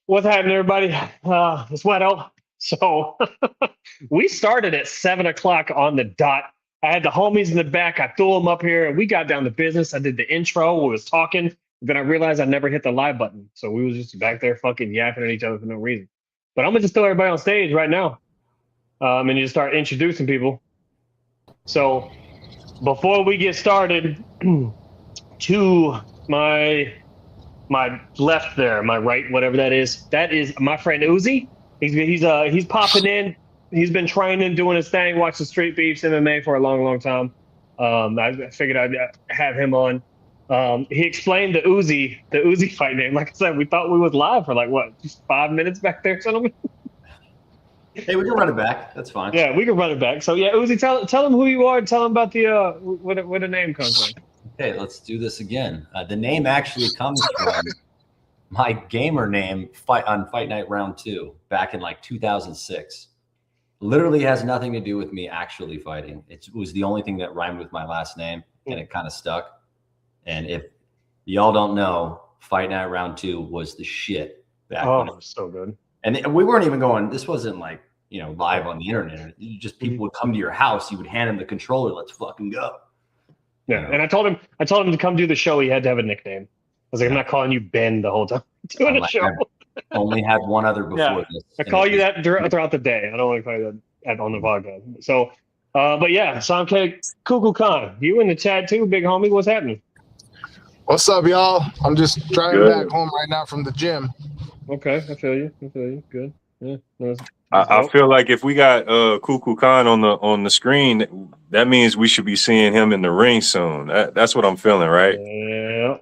What's happening, everybody? It's Wero. So we started at 7 o'clock on the dot. I had the homies in the back. I threw them up here, and we got down to business. I did the intro. We was talking. Then I realized I never hit the live button, so we was just back there fucking yapping at each other for no reason. But I'm gonna just throw everybody on stage right now, and just start introducing people. So before we get started, to my left there, my right, whatever that is my friend Uzi. He's popping in. He's been training, doing his thing, watching Street Beefs MMA for a long, long time. I figured I'd have him on. He explained the Uzi fight name. Like I said, we thought we was live for like what, just 5 minutes back there, gentlemen. Hey, we can run it back. That's fine. Yeah, we can run it back. So yeah, Uzi, tell him who you are. Tell him about the where the name comes from. Okay, let's do this again. The name actually comes from my gamer name on Fight Night Round 2 back in like 2006. Literally has nothing to do with me actually fighting. It was the only thing that rhymed with my last name, and it kind of stuck. And if y'all don't know, Fight Night Round 2 was the shit back when. Oh, so good. And we weren't even going, this wasn't like, live on the internet. Just people would come to your house, you would hand them the controller, let's fucking go. Yeah, and I told him to come do the show. He had to have a nickname. I was like, I'm not calling you Ben the whole time doing a show. I only had one other before this. I call you that throughout the day. I don't want to call you that on the podcast. So, but yeah, Samke Kuku Khan, you in the chat too, big homie. What's happening? What's up, y'all? I'm just driving back home right now from the gym. Okay, I feel you. Good. Yeah. I feel like if we got Kuku Khan on the screen, that means we should be seeing him in the ring soon. That's what I'm feeling, right? Yeah.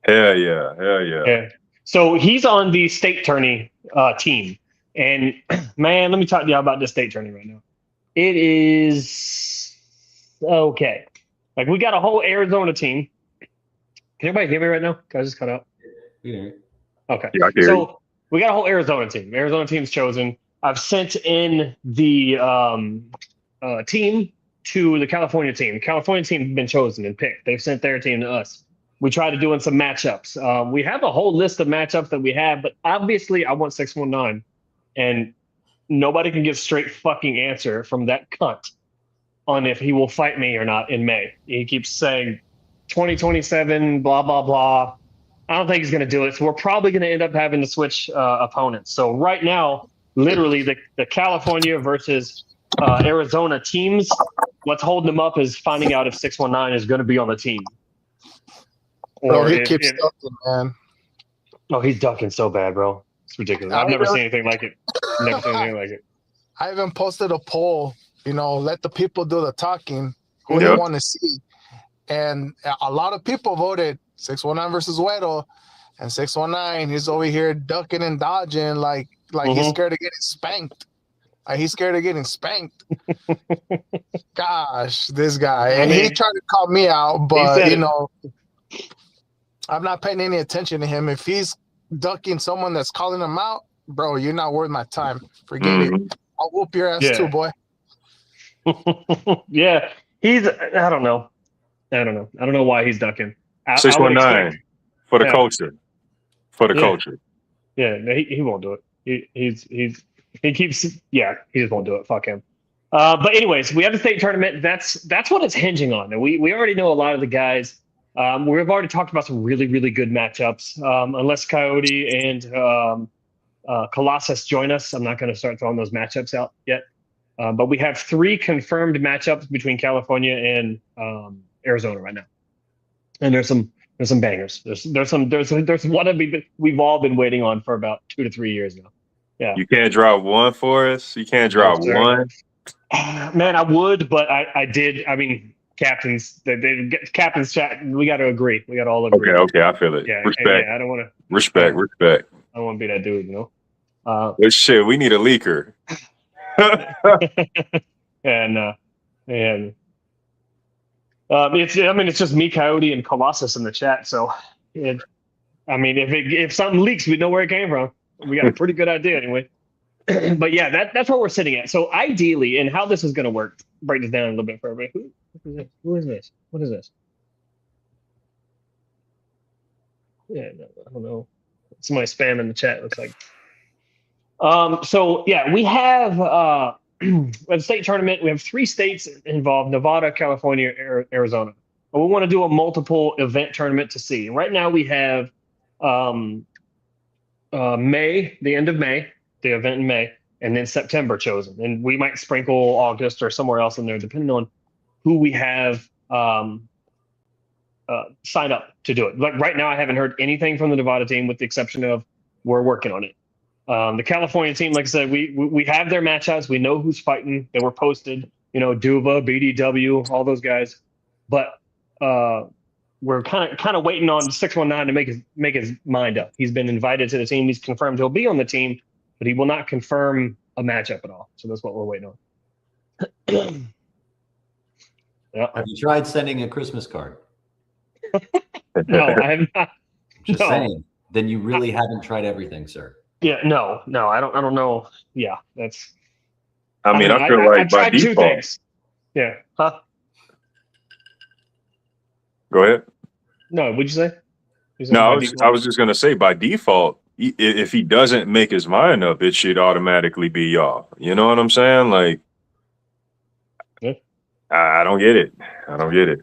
Hell yeah. So he's on the state tourney team, and man, let me talk to y'all about this state tourney right now. It is okay. Like we got a whole Arizona team. Can everybody hear me right now? Can I just cut out? Yeah. Okay. Yeah, I hear you. We got a whole Arizona team. Arizona team's chosen. I've sent in the team to the California team. The California team has been chosen and picked. They've sent their team to us. We tried to doing some matchups. We have a whole list of matchups that we have, but obviously I want 619, and nobody can give straight fucking answer from that cunt on if he will fight me or not in May. He keeps saying 2027, blah, blah, blah. I don't think he's going to do it. So we're probably going to end up having to switch opponents. So right now, literally the California versus Arizona teams, what's holding them up is finding out if 619 is going to be on the team. Bro, he keeps ducking, man. Oh, he's ducking so bad, bro. It's ridiculous. I've never seen anything like it. Never seen anything like it. I even posted a poll, let the people do the talking, who they want to see. And a lot of people voted 619 versus Wero, and 619, he's over here ducking and dodging like he's scared of getting spanked. Like he's scared of getting spanked. Gosh, this guy. And he tried to call me out, but I'm not paying any attention to him. If he's ducking someone that's calling him out, bro, you're not worth my time. Forget it. I'll whoop your ass too, boy. Yeah. I don't know. I don't know why he's ducking. 619 for the culture. For the culture. Yeah, no, he won't do it. He just won't do it. Fuck him. But anyways, we have the state tournament. That's what it's hinging on. And we already know a lot of the guys. We've already talked about some really, really good matchups. Unless Coyote and Colossus join us, I'm not going to start throwing those matchups out yet. But we have 3 confirmed matchups between California and Arizona right now, and there's some bangers. There's one we've all been waiting on for about 2 to 3 years now. Yeah. You can't drop one for us. You can't drop one. Man, I would, but I did. I mean, captains chat. We got to agree. We got to all agree. Okay, I feel it. Yeah, respect. I don't want to respect. I don't want to be that dude, But shit, we need a leaker. It's just me, Coyote, and Colossus in the chat. So, if something leaks, we know where it came from. We got a pretty good idea anyway. But yeah, that's where we're sitting at. So ideally, and how this is going to work, break this down a little bit for everybody. Who is this? What is this? Yeah, no, I don't know. Somebody spam in the chat, looks like. So yeah, we have we have a state tournament. We have 3 states involved: Nevada, California, Arizona. But we want to do a multiple event tournament to see. And right now we have May, the end of May, the event in May, and then September chosen. And we might sprinkle August or somewhere else in there, depending on who we have sign up to do it. Like right now, I haven't heard anything from the Nevada team, with the exception of we're working on it. The California team, like I said, we have their matchups. We know who's fighting. They were posted. You know, Duva, BDW, all those guys. But we're kind of waiting on 619 to make his mind up. He's been invited to the team. He's confirmed he'll be on the team, but he will not confirm a matchup at all. So that's what we're waiting on. Yeah. Have you tried sending a Christmas card? No, I have not. Just No. saying. Then you really haven't tried everything, sir. Yeah, no, I don't know. Yeah, that's. I mean, I feel I like by tried 2 default. things. Yeah. Huh? Go ahead. No, what'd you say? You said No, by I was just gonna say by default, if he doesn't make his mind up, it should automatically be y'all. You know what I'm saying? Like, Yeah. I don't get it. I don't get it.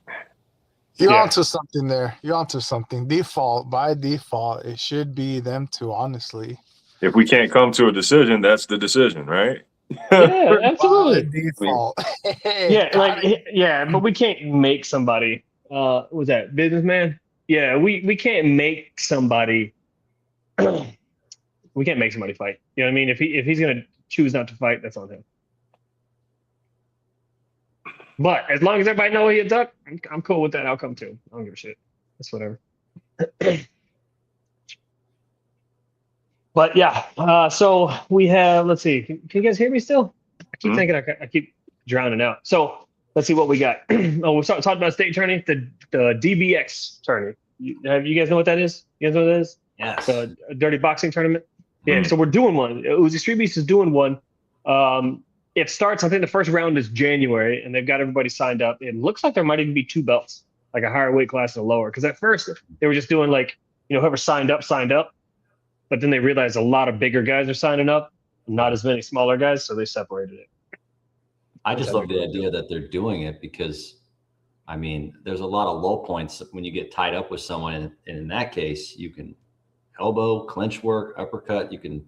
You're Yeah. onto something there. You're onto something. By default, it should be them 2, honestly. If we can't come to a decision, that's the decision, right? Yeah, absolutely. By default. Yeah, but we can't make somebody. What was that businessman? Yeah, we can't make somebody. We can't make somebody fight. You know what I mean? If he's gonna choose not to fight, that's on him. But as long as everybody knows he a duck, I'm cool with that outcome too. I don't give a shit. That's whatever. But yeah, so we have. Let's see. Can you guys hear me still? I keep thinking I keep drowning out. So let's see what we got. Oh, we talked about state tourney, the DBX tourney. You guys know what that is? You guys know what that is? Yes. The dirty boxing tournament. Yeah. So we're doing one. Uzi Street Beast is doing one. It starts. I think the first round is January, and they've got everybody signed up. It looks like there might even be 2 belts, like a higher weight class and a lower. Because at first they were just doing like, whoever signed up. But then they realized a lot of bigger guys are signing up, not as many smaller guys, so they separated it. I just love the idea that they're doing it because, I mean, there's a lot of low points when you get tied up with someone. And in that case, you can elbow, clinch work, uppercut. You can,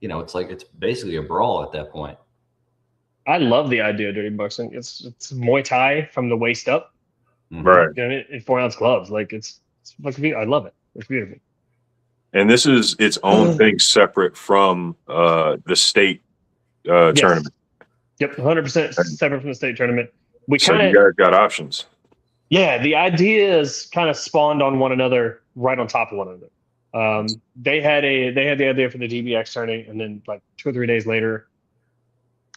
it's basically a brawl at that point. I love the idea of dirty boxing. It's Muay Thai from the waist up. Right. In 4-ounce gloves. Like it's I love it. It's beautiful. And this is its own thing separate from the state tournament. Yep, 100% separate from the state tournament. So you guys got options. Yeah, the ideas kind of spawned on one another, right on top of one another. They had the idea for the DBX tourney, and then like 2 or 3 days later,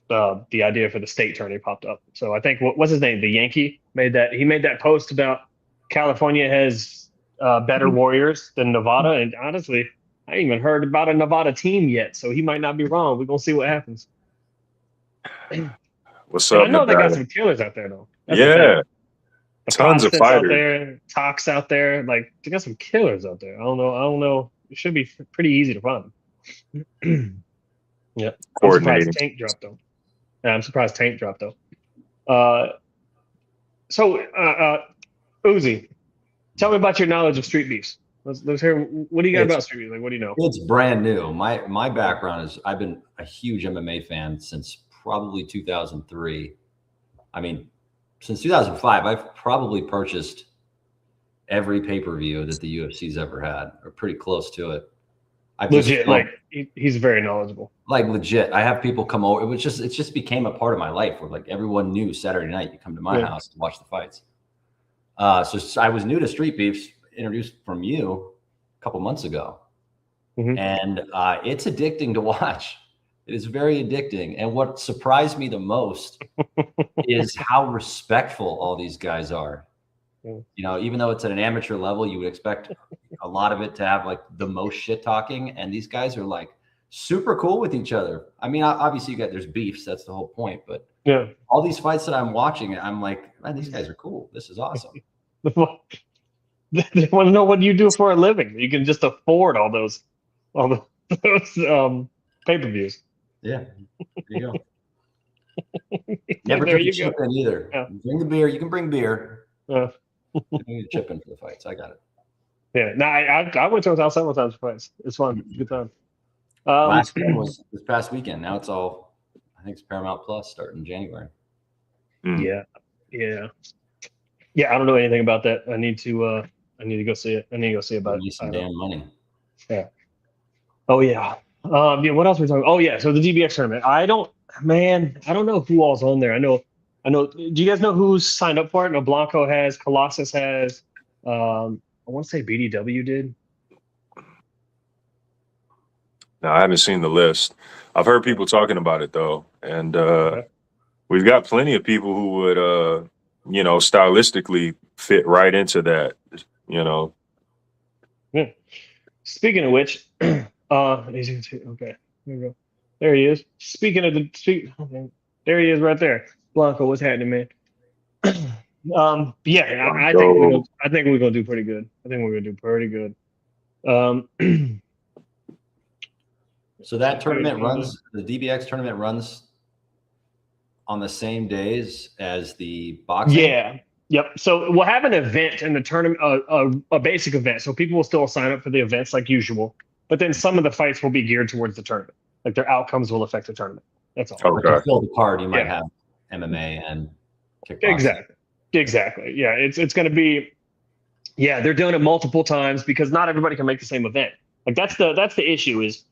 the idea for the state tourney popped up. So I think what's his name? The Yankee made that post about California has better warriors than Nevada, and honestly, I ain't even heard about a Nevada team yet, so he might not be wrong. We're gonna see what happens. What's up? I know they got some killers out there though. That's yeah, tons of Prospects fighters out there, Tox out there. Like they got some killers out there. I don't know. It should be pretty easy to find them. Yeah, coordinating. I'm surprised Tank dropped though. So Uzi, tell me about your knowledge of street beefs. Let's hear. What do you got about street beefs? Like, what do you know? It's brand new. My background is I've been a huge MMA fan since probably 2003. I mean, since 2005, I've probably purchased every pay-per-view that the UFC's ever had, or pretty close to it. He's very knowledgeable. Like legit. I have people come over. It just became a part of my life where like everyone knew Saturday night you come to my house to watch the fights. So I was new to street beefs, introduced from you a couple months ago. And it's addicting to watch. It is very addicting. And what surprised me the most is how respectful all these guys are. Even though it's at an amateur level, you would expect a lot of it to have like the most shit talking. And these guys are like super cool with each other. I mean, obviously there's beefs. That's the whole point. But all these fights that I'm watching, I'm like, man, these guys are cool. This is awesome. They want to know what you do for a living. You can just afford all those pay-per-views. Yeah, there you go. Never There took you a chip go. in either. Yeah. Bring the beer. You can bring beer. Yeah. You don't need a chip in for the fights. I got it. Yeah. No, I went to his house several times for fights. It's fun. It's a good time. Last one was this past weekend. Now it's all, I think it's Paramount Plus starting January. Yeah. I don't know anything about that. I need to go see it. I need to go see about Give me it. some damn money. Yeah. Oh yeah. Yeah. What else were we talking? Oh yeah. So the DBX tournament. I don't know who all's on there. I know. Do you guys know who's signed up for it? No, Blanco has. Colossus has. I want to say BDW did. No, I haven't seen the list. I've heard people talking about it though, and Okay. we've got plenty of people who would, stylistically fit right into that. Yeah. Speaking of which, okay, here we go. There he is. Speaking of there he is right there. Blanco, what's happening, man? Yeah, I think we're gonna do pretty good. So that tournament runs, the DBX tournament runs on the same days as the boxing? Yeah. Yep. So we'll have an event in the tournament, a basic event. So people will still sign up for the events like usual, but then some of the fights will be geared towards the tournament. Like their outcomes will affect the tournament. That's all. Okay. To fill the card, you might have MMA and kickboxing. Exactly. Yeah. It's going to be, they're doing it multiple times because not everybody can make the same event. Like that's the issue is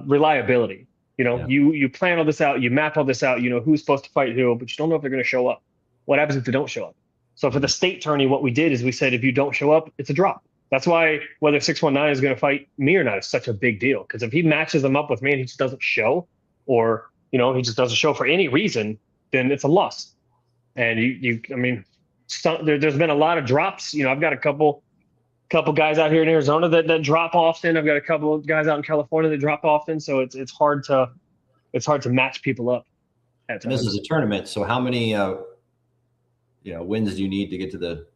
reliability. You plan all this out, you map all this out, you know who's supposed to fight who, but you don't know if they're going to show up. What happens if they don't show up? So for the state tourney, what we did is we said, if you don't show up, it's a drop. That's why whether 619 is going to fight me or not is such a big deal. Because if he matches them up with me and he just doesn't show, or he just doesn't show for any reason, then it's a loss. And there's been a lot of drops. I've got a couple guys out here in Arizona that drop often. I've got a couple of guys out in California that drop often. So it's hard to match people up. And this is a tournament. So how many wins do you need to get to the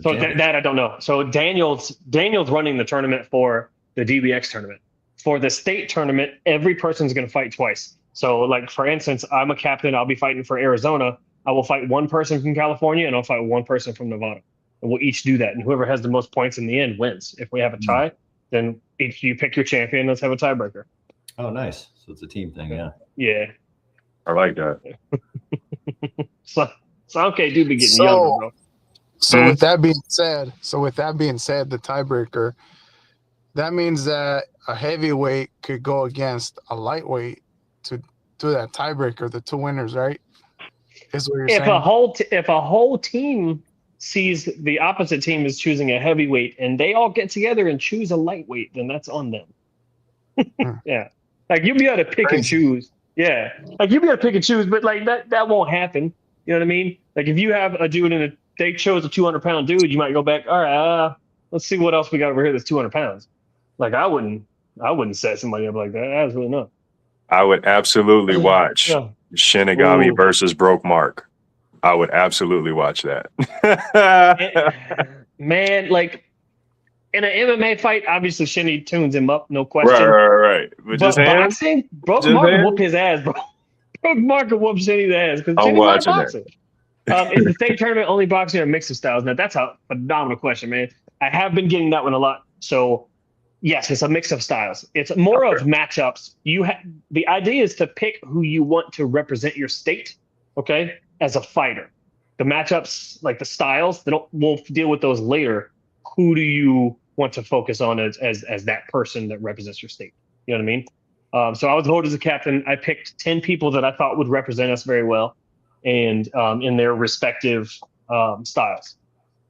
so that I don't know. So Daniel's running the tournament for the DBX tournament. For the state tournament, every person's going to fight twice. So like, for instance, I'm a captain. I'll be fighting for Arizona. I will fight one person from California and I'll fight one person from Nevada. And we'll each do that. And whoever has the most points in the end wins. If we have a tie, then each you pick your champion. Let's have a tiebreaker. Oh, nice. So it's a team thing. Yeah. Yeah. I like that. So okay, dude, be getting younger, bro. So with that being said, the tiebreaker, that means that a heavyweight could go against a lightweight to do that tiebreaker, the two winners, right? Is what you're saying? If a whole team sees the opposite team is choosing a heavyweight and they all get together and choose a lightweight, then that's on them. Yeah. Like you'll be able to pick and choose. Yeah. Like you'll be able to pick and choose, but like that won't happen. You know what I mean? Like if you have a dude and they chose a 200-pound dude, you might go back, all right, let's see what else we got over here that's 200 pounds. Like I wouldn't set somebody up like that. Absolutely not. I would absolutely watch Shinigami versus Broke Mark. I would absolutely watch that. Man, like in an MMA fight, obviously Shinny tunes him up, no question. Right. But boxing, Broke Mark will whoop his ass, bro. Broke Mark will whoop Shinny's ass because Shinny's not boxing. Is the state tournament only boxing or mix of styles? Now that's a phenomenal question, man. I have been getting that one a lot. So yes, it's a mix of styles. It's more of matchups. The idea is to pick who you want to represent your state, okay, as a fighter. The matchups, like the styles, we'll deal with those later. Who do you want to focus on as that person that represents your state? You know what I mean? So I was voted as a captain. I picked 10 people that I thought would represent us very well, and in their respective styles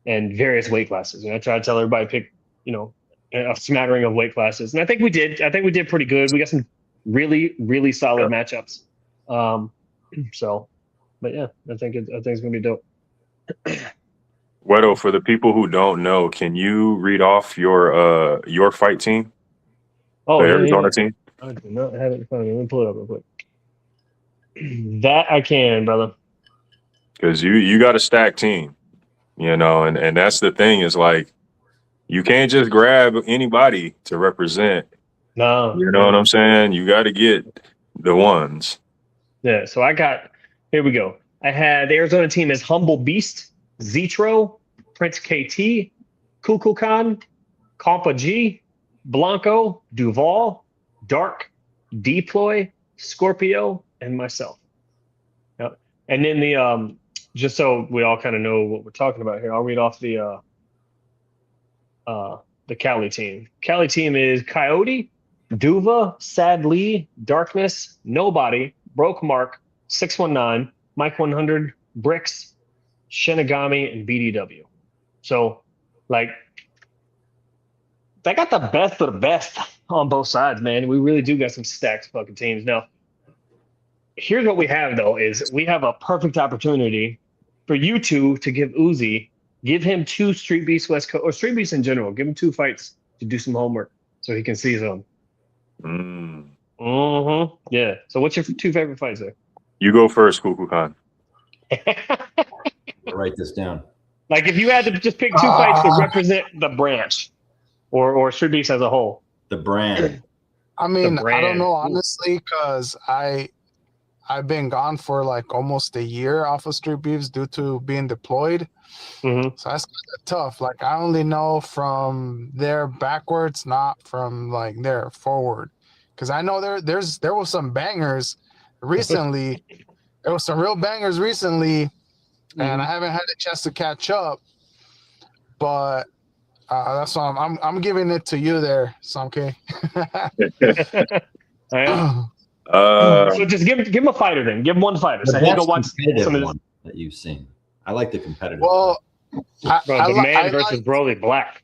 and various weight classes. And I try to tell everybody pick, a smattering of weight classes. And I think we did. I think we did pretty good. We got some really, really solid matchups. But yeah, I think it's gonna be dope. Wero, for the people who don't know, can you read off your fight team? Oh, the Arizona team? I do not have it in front of me. Let me pull it up real quick. That I can, brother. Because you got a stacked team. you know, and that's the thing is like, you can't just grab anybody to represent. No. You know what I'm saying? You got to get the ones. Yeah. So here we go. I had the Arizona team as Humble Beast, Zetro, Prince KT, Kukulkan, Compa G, Blanco, Duval, Dark, Deploy, Scorpio, and myself. Yep. And then the just so we all kind of know what we're talking about here, I'll read off the Cali team. Cali team is Coyote, Duva, Sad Lee, Darkness, Nobody, Broke Mark, 619, Mike 100, Bricks, Shinigami, and BDW. So, like, they got the best of the best on both sides, man. We really do got some stacked fucking teams. Now, here's what we have, though, is we have a perfect opportunity for you two to give him 2 Street Beasts West Coast, or Street Beasts in general. Give him 2 fights to do some homework so he can see them. Yeah. So what's your 2 favorite fights there? You go first, Kukulkan. Write this down. Like if you had to just pick 2 fights to represent the branch or Street Beasts as a whole. The brand. I mean, I don't know, honestly, because I've been gone for like almost a year off of Street Beefs due to being deployed. So that's kind of tough. Like I only know from there backwards, not from like there forward. Because I know there was some bangers recently. There was some real bangers recently, and I haven't had a chance to catch up. But that's why I'm giving it to you there, Samke. So just give him a fighter then. Give him 1 fighter. So hey, go watch some of this that you've seen. I like the competitive. Well, the Man versus Broly Black.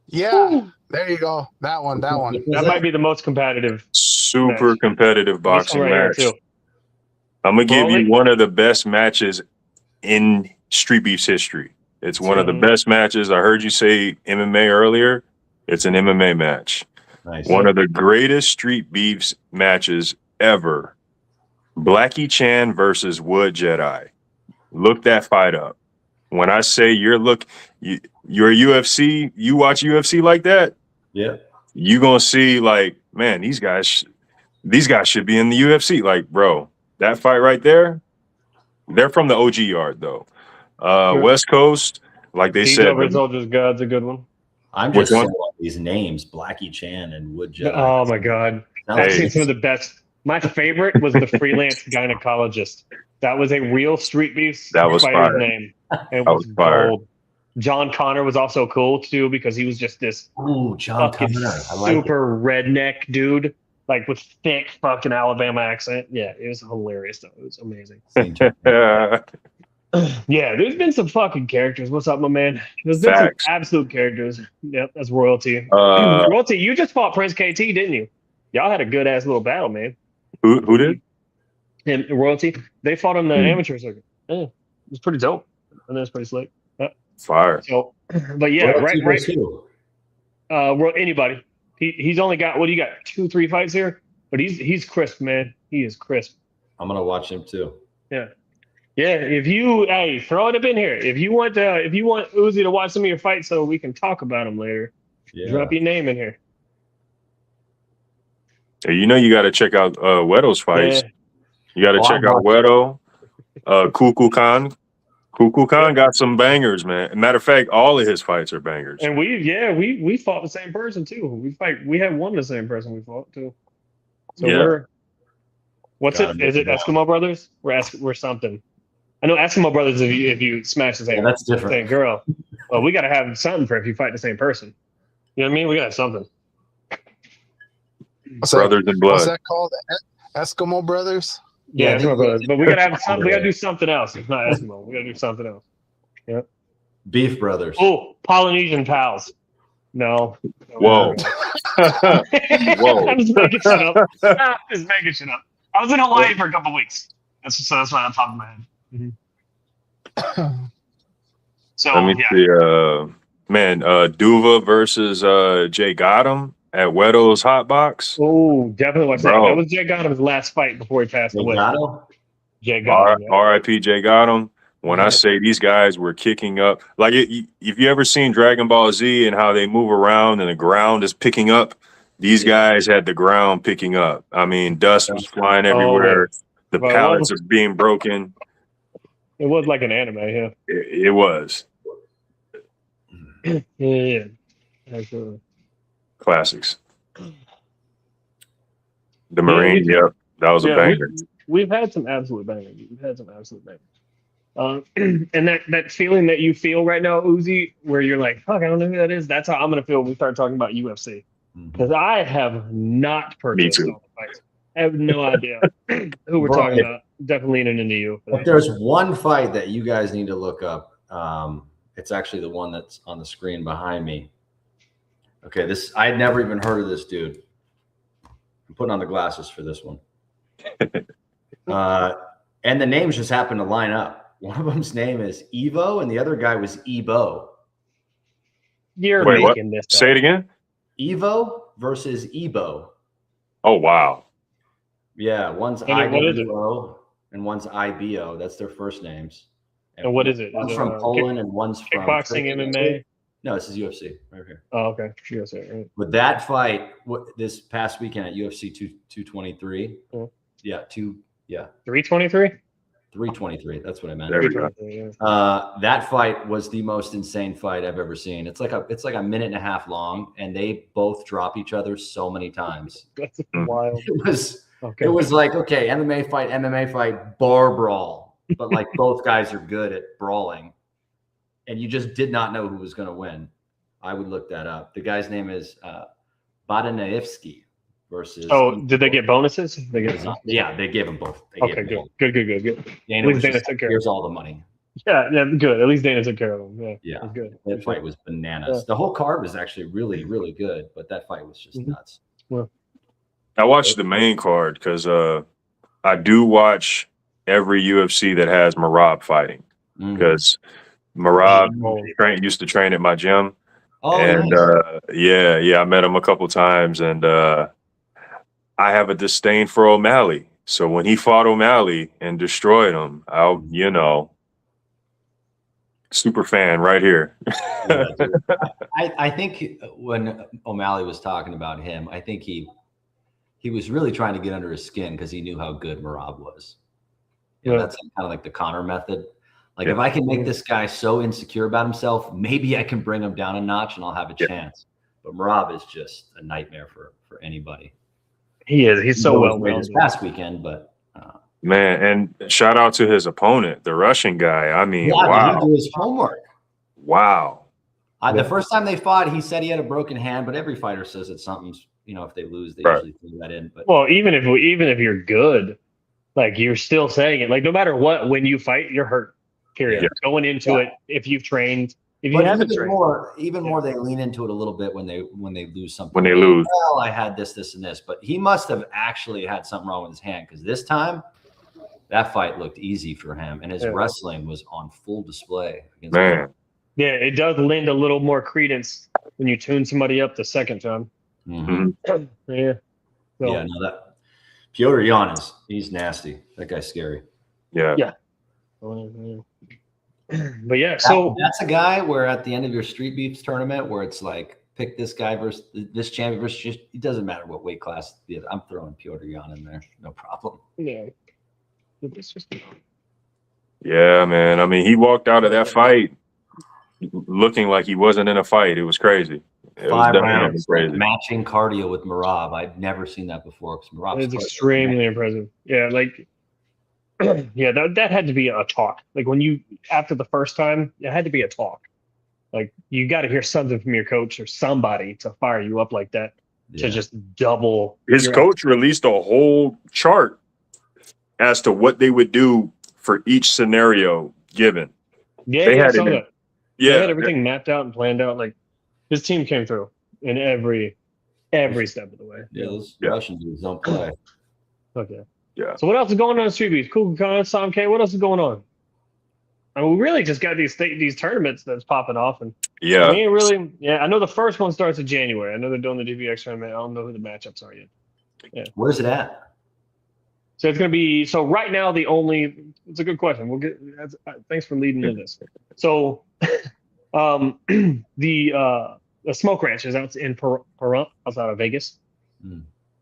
Yeah, there you go. That one. That might be the most competitive. Super competitive boxing match. I'm gonna give Broly? you one of the best matches in Street Beefs history. It's one of the best matches. I heard you say MMA earlier. It's an MMA match. Nice. One of the greatest Street Beefs matches ever. Blackie Chan versus Wood Jedi. Look that fight up. When I say you're UFC, you watch UFC like that, yeah, you're gonna see like, man, these guys should be in the UFC. Like, bro, that fight right there, they're from the OG yard though. West Coast, like they said, Soldiers God's a good one. I'm just saying these names, Blackie Chan and Wood Jedi. Oh my God. I've seen some of the best. My favorite was the freelance gynecologist. That was a real Street Beefs fighter's name. It was gold. John Connor was also cool too because he was just this John Connor, super redneck dude, like with thick fucking Alabama accent. Yeah, it was hilarious though. It was amazing. Yeah, there's been some fucking characters. What's up, my man? There's been some absolute characters. Yep, that's Royalty. Royalty, you just fought Prince KT, didn't you? Y'all had a good ass little battle, man. Who did? And Royalty, they fought on the amateur circuit. Yeah, it was pretty dope. And that's pretty slick. Yeah. Fire. So, but yeah, Royalty right. Anybody. He's only got 2-3 fights here, but he's crisp, man. He is crisp. I'm gonna watch him too. Yeah. Yeah, if you throw it up in here. If you want Uzi to watch some of your fights so we can talk about them later, drop your name in here. Hey, you know you got to check out Wero's fights. Yeah. You got to check out Wero, Kukulkan. Kukulkan got some bangers, man. Matter of fact, all of his fights are bangers. And we fought the same person too. We have won the same person we fought too. So what's it? Is it Eskimo Brothers? We're something. I know Eskimo Brothers if you smash the same, that's different. Same girl. Well, we got to have something for if you fight the same person. You know what I mean? We got to have something. Brothers in blood. What's that called? Eskimo Brothers? Yeah, Eskimo Brothers. But we got to have something. We got to do something else. It's not Eskimo. We got to do something else. Yeah. Beef Brothers. Oh, Polynesian Pals. No. Whoa. Whoa. I'm just making shit up. I was in Hawaii for a couple weeks. That's why I'm talking about it. Mm-hmm. So let me see. Duva versus Jay Gotham at Wedo's Hot Box. Oh, definitely watch that. That was Jay Gotham's last fight before he passed away. Jay Gotham. R.I.P. Jay Gotham. When I say these guys were kicking up, like if you ever seen Dragon Ball Z and how they move around and the ground is picking up, these guys had the ground picking up. I mean, dust was flying everywhere. The pallets are being broken. It was like an anime, yeah. It was. Yeah. Absolutely. Classics. The Marine, yep. That was a banger. We've had some absolute bangers. And that feeling that you feel right now, Uzi, where you're like, fuck, I don't know who that is. That's how I'm going to feel when we start talking about UFC. Because I have not purchased all the fights. I have no idea who we're talking about. Definitely leaning into you. If there's one fight that you guys need to look up, it's actually the one that's on the screen behind me. Okay, I had never even heard of this dude. I'm putting on the glasses for this one. And the names just happen to line up. One of them's name is Evo, and the other guy was Ebo. You're making this up. Say it again. Evo versus Ebo. Oh, wow. Yeah, one's IWO and one's IBO. That's their first names. And what is it? One's from Poland and one's from kickboxing, MMA? No, this is UFC right here. Oh, okay. UFC, right. With that fight, this past weekend at UFC 223. Yeah, 323? 323. That's what I meant. There we go. That fight was the most insane fight I've ever seen. It's like a minute and a half long, and they both drop each other so many times. That's wild. It was like, okay, MMA fight, bar brawl, but like both guys are good at brawling, and you just did not know who was going to win. I would look that up. The guy's name is Badanaevsky versus. Oh, did they get bonuses? Yeah, they gave them both. Okay, good. Dana was just, here's all the money. Yeah, good. At least Dana took care of them. Yeah, good. That fight was bananas. Yeah. The whole card was actually really, really good, but that fight was just nuts. Well, I watched the main card because I do watch every UFC that has Merab fighting because Merab used to train at my gym. Oh, and nice. I met him a couple times, and I have a disdain for O'Malley. So when he fought O'Malley and destroyed him, super fan right here. I think when O'Malley was talking about him, I think he was really trying to get under his skin because he knew how good Merab was. That's kind of like the Connor method. Like if I can make this guy so insecure about himself, maybe I can bring him down a notch and I'll have a chance. But Merab is just a nightmare for anybody. He is. He's so well this past weekend, but man, and shout out to his opponent, the Russian guy. I mean, wow. He did his homework. Wow. The first time they fought, he said he had a broken hand, but every fighter says that something's, if they lose, they usually throw that in. But even if you're good, like you're still saying it. Like no matter what, when you fight, you're hurt. Period. Going into it, if you've trained, if you haven't trained, even more, they lean into it a little bit when they lose something. When they lose, well, I had this, and this, but he must have actually had something wrong with his hand because this time, that fight looked easy for him, and his wrestling was on full display. Man, yeah, it does lend a little more credence when you tune somebody up the second time. Mm-hmm. Yeah. So, that Piotr Jan he's nasty. That guy's scary. Yeah. But so that's a guy where at the end of your Street Beefs tournament where it's like pick this guy versus this champion versus just, it doesn't matter what weight class. I'm throwing Piotr Jan in there, no problem. Yeah. Yeah, man. I mean, he walked out of that fight looking like he wasn't in a fight. It was crazy. It 5 rounds, crazy. Matching cardio with Merab. I've never seen that before. It's extremely impressive. Yeah, like. Yeah, that had to be a talk. Like after the first time, it had to be a talk. Like you got to hear something from your coach or somebody to fire you up like that to just double. His coach released a whole chart as to what they would do for each scenario given. Yeah, they had everything mapped out and planned out. Like his team came through in every step of the way. Yeah, those Russian dudes don't play. Okay. Yeah. So what else is going on in Street Beefs? Cool Khan, Sam K. What else is going on? I mean, we really just got these tournaments that's popping off, and I know the first one starts in January. I know they're doing the DBX tournament. I don't know who the matchups are yet. Yeah. Where's it at? So it's going to be right now it's a good question. We'll get thanks for leading into this. So the smoke ranch is out in Pahrump outside of Vegas.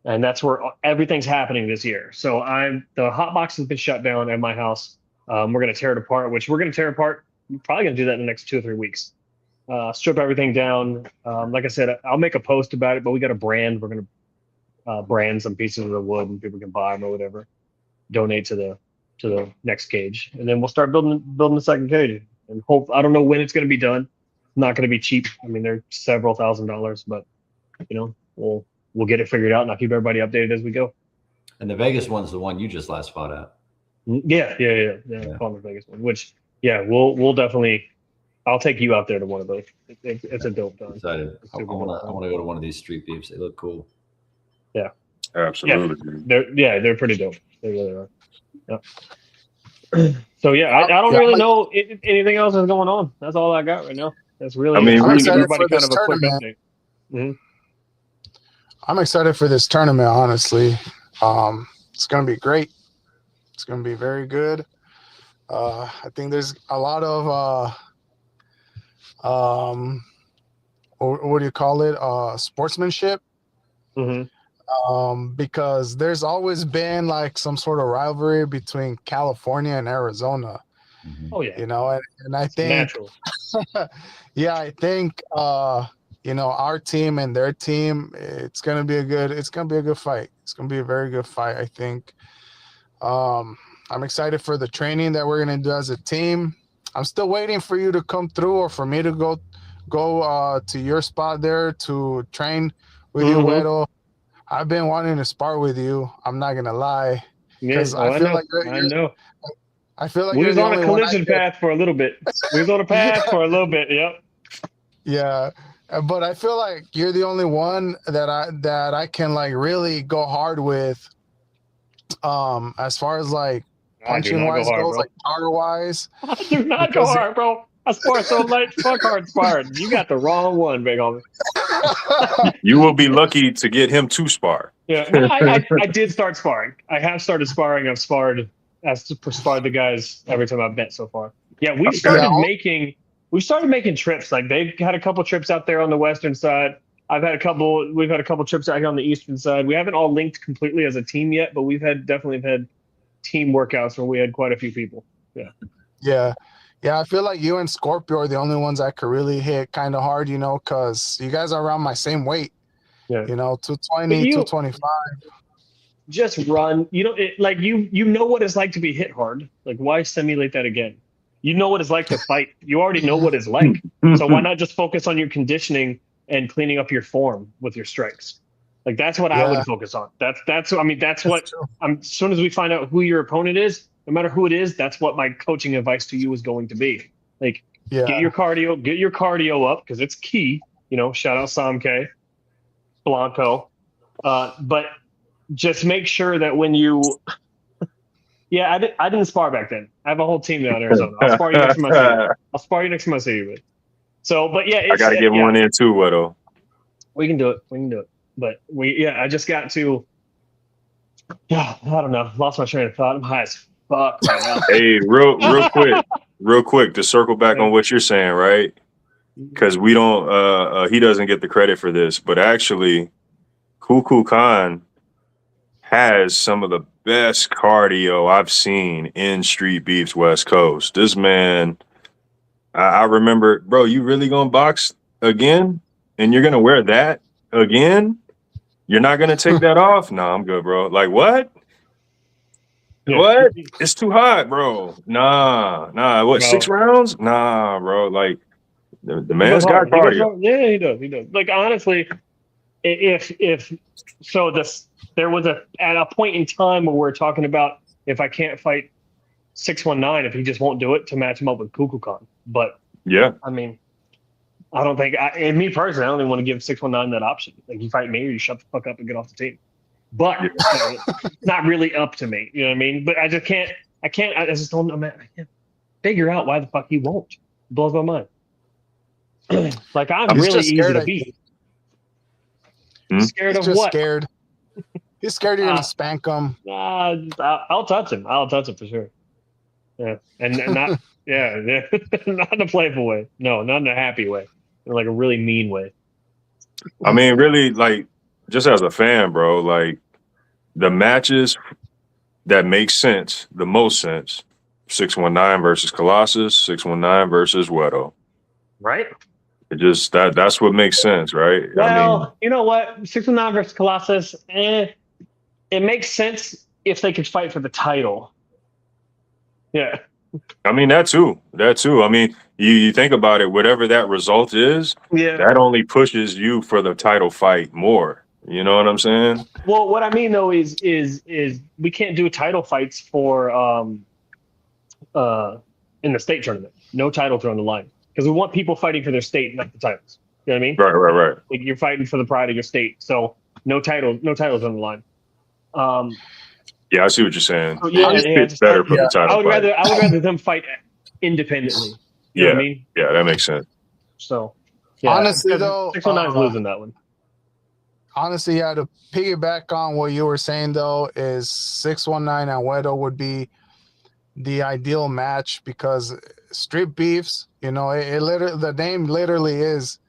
And that's where everything's happening this year. So the hot box has been shut down at my house. We're going to tear it apart, which we're going to tear apart. We're probably going to do that in the next 2 or 3 weeks. Strip everything down. Like I said, I'll make a post about it, but we got a brand. We're going to brand some pieces of the wood and people can buy them or whatever. Donate to the next cage. And then we'll start building the second cage. And I don't know when it's going to be done. It's not going to be cheap. I mean, they're several $1,000s, but we'll get it figured out, and I'll keep everybody updated as we go. And the Vegas one's the one you just last fought at. Yeah. The Vegas one, which, we'll definitely, I'll take you out there to one of those. It's a dope time. Excited. I want to go to one of these street beefs. They look cool. Yeah. Absolutely. Yeah, they're pretty dope. They really are. Yeah. So, I don't really know anything else is going on. That's all I got right now. That's really, I mean, I'm excited everybody for kind this of a quick tournament. update. Mm-hmm. I'm excited for this tournament, honestly. It's going to be great. It's going to be very good. I think there's a lot of, what do you call it? Sportsmanship. Mm-hmm. Because there's always been like some sort of rivalry between California and Arizona. Oh, yeah. And I think, Natural. I think, our team and their team, it's gonna be a good fight. It's gonna be a very good fight, I think. I'm excited for the training that we're gonna do as a team. I'm still waiting for you to come through or for me to go to your spot there to train with you, Wero. I've been wanting to spar with you. I'm not gonna lie. Yes, I feel like I feel like we was you're the on a only one collision path for a little bit. We was on a path for a little bit. Yep. Yeah. But I feel like you're the only one that I can like really go hard with. As far as like punching wise goes, like power wise. I do not go hard, bro. I spar so light. Fuck hard sparring. You got the wrong one, big homie. You will be lucky to get him to spar. Yeah, I did start sparring. I have started sparring. I've sparred the guys every time I've bet so far. Yeah, we've started making trips. Like they've had a couple trips out there on the western side. We've had a couple trips out here on the eastern side. We haven't all linked completely as a team yet, but we've definitely had team workouts where we had quite a few people. Yeah. Yeah, I feel like you and Scorpio are the only ones I could really hit kind of hard, because you guys are around my same weight. Yeah. 220, 225. Just run. You know what it's like to be hit hard. Like, why simulate that again? You know what it's like to fight. You already know what it's like. So why not just focus on your conditioning and cleaning up your form with your strikes? Like that's what I would focus on. That's what true. As soon as we find out who your opponent is, no matter who it is, that's what my coaching advice to you is going to be. Like, get your cardio up because it's key. Shout out Sam K, Blanco. But just make sure that when you, I didn't spar back then. I have a whole team down in Arizona. I'll spar you next to my city. So, but I got to get one in too, Wero. We can do it. But I just got to, I don't know. Lost my train of thought. I'm high as fuck right now. Hey, real quick to circle back on what you're saying, right? Because we don't, he doesn't get the credit for this, but actually, Kuku Khan has some of the best cardio I've seen in Street Beefs West Coast. This man, I remember, bro, you really gonna box again? And you're gonna wear that again? You're not gonna take that off? No, I'm good, bro. Like, what? Yeah. What? It's too hot, bro. Nah. What, 6 rounds? Nah, bro. Like, the man's got cardio. He does. Like, honestly, there was at a point in time where we're talking about if I can't fight 619, if he just won't do it, to match him up with Kukulkan. But yeah, I mean, I don't think, and me personally, I don't even want to give 619 that option. Like, you fight me or you shut the fuck up and get off the team. But it's not really up to me. You know what I mean? But I just can't. I just don't know, man. I can't figure out why the fuck he won't. It blows my mind. Like, I'm really easy to beat. Scared of what? Scared. He's scared you're gonna spank him. Nah, I'll touch him. I'll touch him for sure. Yeah, and not yeah, not in a playful way. No, not in a happy way. In like a really mean way. I mean, really, like, just as a fan, bro, like the matches that make sense, the most sense, 619 versus Colossus, 619 versus Wero. Right. It just that's what makes sense, right? Well, I mean, you know what? 619 versus Colossus, it makes sense if they could fight for the title. Yeah. I mean that too. That too. I mean, you think about it, whatever that result is, Yeah. that only pushes you for the title fight more. You know what I'm saying? Well, what I mean though is we can't do title fights for in the state tournament. No titles are on the line because we want people fighting for their state, not the titles. You know what I mean? Right. Like you're fighting for the pride of your state, so no titles on the line. Yeah, I see what you're saying. Yeah, It's better for the title. I would rather them fight independently. You know what I mean? Yeah, that makes sense. So yeah, honestly though, 619 is losing that one. Honestly, yeah, to piggyback on what you were saying though, is 619 and Wero would be the ideal match because street beefs, you know, it literally, the name literally is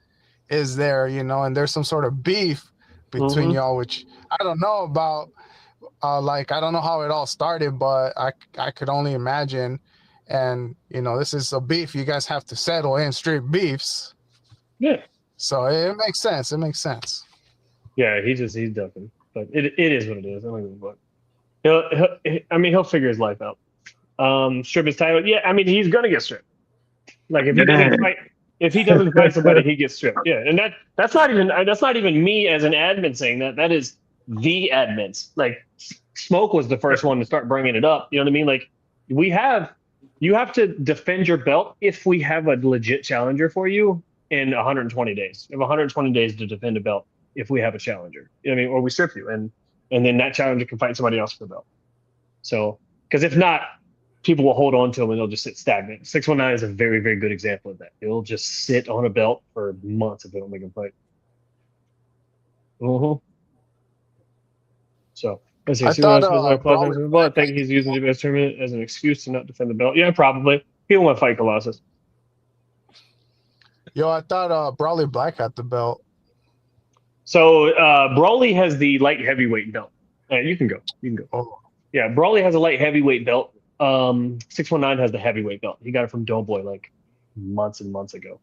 there, you know, and there's some sort of beef between y'all, which I don't know about. Like, I don't know how it all started, but I could only imagine. And, you know, this is a beef you guys have to settle in, street beefs. Yeah. So it makes sense. It makes sense. Yeah, he's ducking, but it is what it is. I don't give a fuck. He'll figure his life out. Strip his title. Yeah, I mean, he's gonna get stripped. Like if he doesn't fight somebody, he gets stripped. Yeah, and that's not even me as an admin saying that. That is the admins. Like Smoke was the first one to start bringing it up. You know what I mean? Like you have to defend your belt if we have a legit challenger for you in 120 days. You have 120 days to defend a belt if we have a challenger. You know what I mean? Or we strip you, and then that challenger can fight somebody else for the belt. So, because if not, people will hold on to them and they'll just sit stagnant. 619 is a very, very good example of that. It'll just sit on a belt for months if they don't make them fight. So, let's see. I think he's using the best tournament as an excuse to not defend the belt. Yeah, probably. He don't want to fight Colossus. Yo, I thought Brawley Black had the belt. So Brawley has the light heavyweight belt. You can go. Oh. Yeah, Brawley has a light heavyweight belt. 619 has the heavyweight belt. He got it from Doughboy like months and months ago.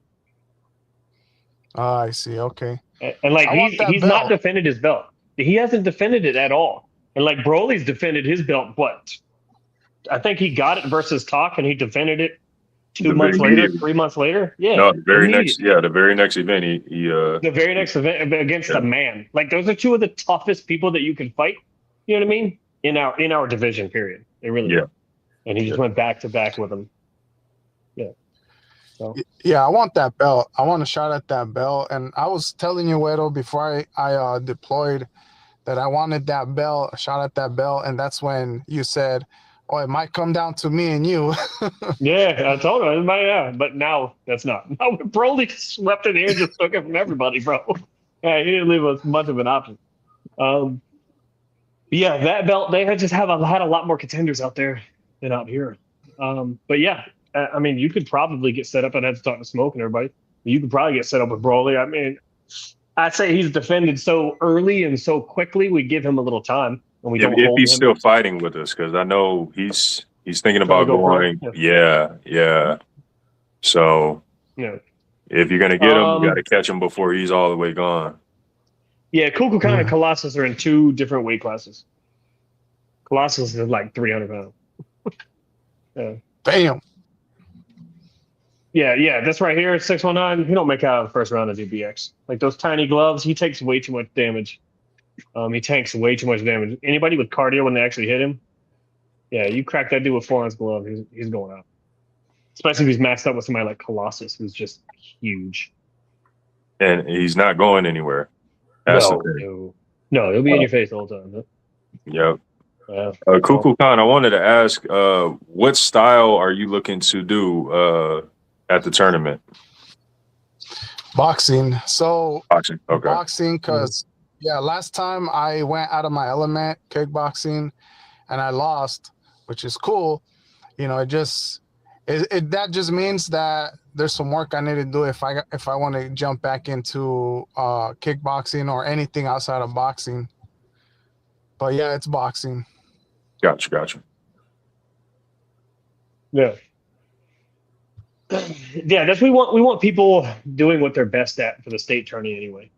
I see. Okay. And like he's not defended his belt. He hasn't defended it at all. And like Broly's defended his belt. What? I think he got it versus Talk, and he defended it 2 months later, 3 months later. Yeah. No, the very next event, he the very next event against a man. Like those are two of the toughest people that you can fight. You know what I mean? In our division period. They really are. And he just went back to back with them. Yeah. So yeah, I want that belt. I want a shot at that belt. And I was telling you, Wero, before I deployed that I wanted that belt, a shot at that belt. And that's when you said, oh, it might come down to me and you. Yeah, I told him. But now that's not. Now Broly swept in here and just took it from everybody, bro. Yeah, he didn't leave us much of an option. Yeah, that belt, they had a lot more contenders out there than out here. But yeah, I mean, you could probably get set up. I'd have to talk to Smoke and everybody. You could probably get set up with Broly. I mean, I'd say he's defended so early and so quickly, we give him a little time. And we don't if hold he's him. still fighting with us, because I know he's thinking about going. Yeah. So if you're gonna get him, you got to catch him before he's all the way gone. Yeah, Kukulkan and Colossus are in 2 different weight classes. Colossus is like 300 pounds. Bam. Yeah, that's right here. 619. He don't make out of the first round of DBX. Like those tiny gloves, he takes way too much damage. He tanks way too much damage. Anybody with cardio when they actually hit him, yeah, you crack that dude with 4-ounce glove, he's going out. Especially if he's matched up with somebody like Colossus, who's just huge. And he's not going anywhere. No, he'll be in your face the whole time. Huh? Yep. Yeah. Kukulkan, I wanted to ask, what style are you looking to do at the tournament? Boxing. So boxing, okay. Boxing, because Yeah, last time I went out of my element kickboxing, and I lost, which is cool. You know, that just means that there's some work I need to do if I want to jump back into kickboxing or anything outside of boxing. But yeah, it's boxing. Gotcha. Yeah. Yeah, that's we want people doing what they're best at for the state tourney anyway.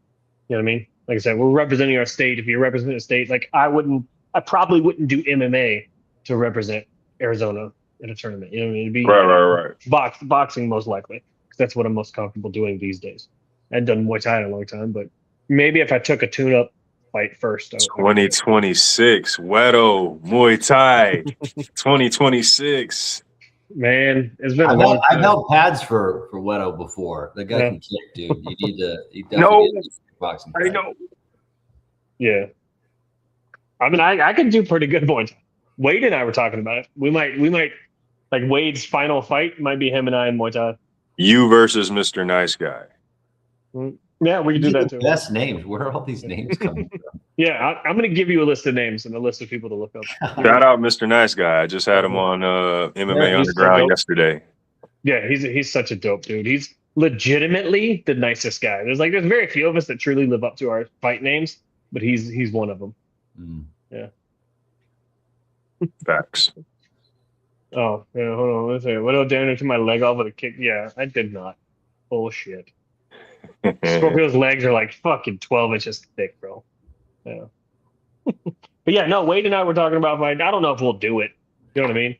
You know what I mean? Like I said, we're representing our state. If you're representing a state, like I probably wouldn't do MMA to represent Arizona in a tournament. You know what I mean? It'd be Right. boxing most likely, because that's what I'm most comfortable doing these days. I hadn't done Muay Thai in a long time, but maybe if I took a tune-up fight first. 2026, Wero, Muay Thai, 2026. Man, it's been a long time. I've held pads for Wero before. The guy can kick, dude. You definitely No, need a kickboxing I fight. know. Yeah. I mean, I could do pretty good Muay Thai. Wade and I were talking about it. We might like Wade's final fight might be him and I in Muay Thai. You versus Mr. Nice Guy. Yeah, we can do that The too. best names. Where are all these names coming from? Yeah, I'm going to give you a list of names and a list of people to look up. Shout out Mr. Nice Guy. I just had him on MMA Underground yesterday. Yeah, he's such a dope dude. He's legitimately the nicest guy. There's very few of us that truly live up to our fight names, but he's one of them. Yeah. Facts. Oh, yeah, hold on. Let's see. What else damage to my leg off with a kick? Yeah, I did not. Bullshit. Scorpio's legs are like fucking 12 inches thick, bro. Yeah. But yeah, no, Wade and I were talking about fight. I don't know if we'll do it. You know what I mean?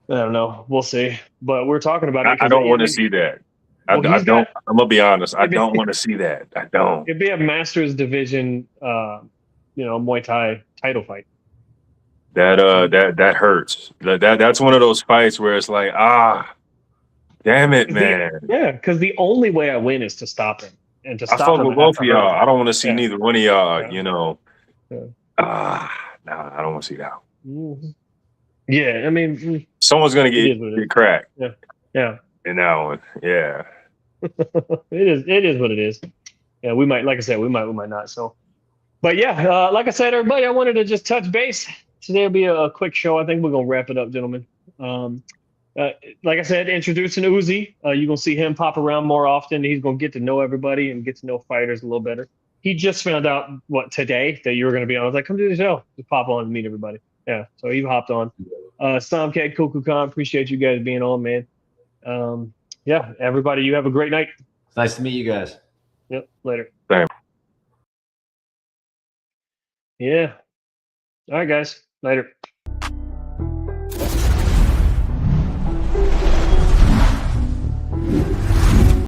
I don't know. We'll see. But we're talking about it. I don't want to see that. Well, I don't. I'm gonna be honest. I don't want to see that. I don't. It'd be a Masters Division, Muay Thai title fight. That hurts. That's one of those fights where it's like, damn it, man. Yeah, because the only way I win is to stop him. And to stop I fuck him, with both of y'all. I don't want to see Yeah. neither one of y'all. Yeah. You know. Yeah. Nah, I don't want to see that. Mhm. Yeah, I mean, Someone's gonna It is what it get cracked. yeah, In that one, yeah. it is what it is. Yeah, we might, like I said, we might not. So, but yeah, like I said, everybody, I wanted to just touch base. Today will be a quick show. I think we're gonna wrap it up, gentlemen. Like I said, introducing Uzi. You're gonna see him pop around more often. He's gonna get to know everybody and get to know fighters a little better. He just found out today that you were gonna be on. I was like, come do the show. Just pop on and meet everybody. Yeah, so he hopped on. Stormcat, Kuku Khan, appreciate you guys being on, man. Yeah, everybody, you have a great night. It's nice to meet you guys. Yep, later. Same. Yeah. All right, guys. Later.